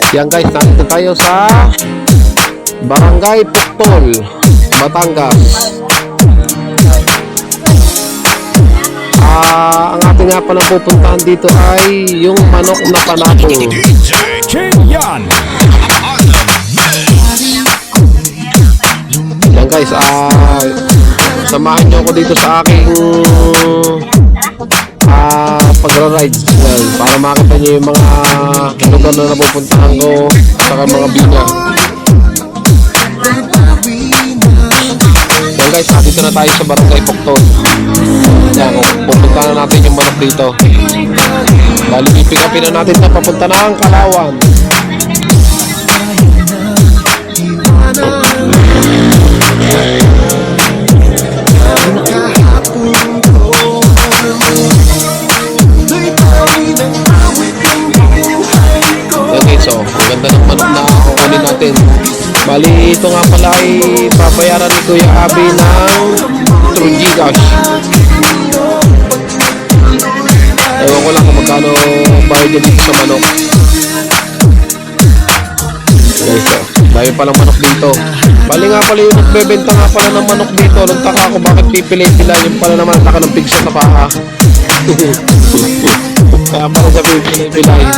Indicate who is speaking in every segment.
Speaker 1: Yan guys, nandito tayo sa Barangay Pukpol, Batangas. Ang ating nga palang pupuntahan dito ay yung manok na panato.
Speaker 2: Yan
Speaker 1: guys, samahan nyo ako dito sa aking pagra-ride para makita nyo yung mga lugar na napupuntahan ko saka mga binya. Yan guys, dito na tayo sa Barangay Pukpol. Yan, pupuntahan na natin yung manok dito. Bali, pick-upin na natin na papunta ng Kalawan. So, ang ganda ng manok na kukunin natin. Bali, ito nga pala ay papayaran ni Kuya Abi ng through Gcash. Ewan ko lang kung magkano bayad dito sa manok. Guys, dahil palang manok dito. Bali nga pala yung nagbebenta nga pala ng manok dito. Nagtaka ako bakit pipiliin nila yung pala naman taka ng pigsa sa paa. Kaya pala sa pipiliin.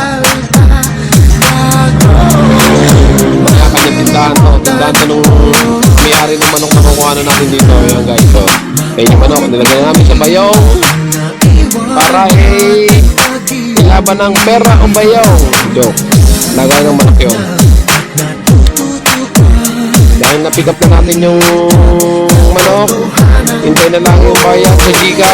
Speaker 1: Tindahan to nung may-ari ng manok na kukuha na natin dito. Ayan guys, so ayun yung manok, nilagay na namin sa bayong para ilaban ng pera o bayong. Joke, lagay ng manok yun. Dahil na-pick up na natin yung manok, hintay na lang yung bayad sa Gcash.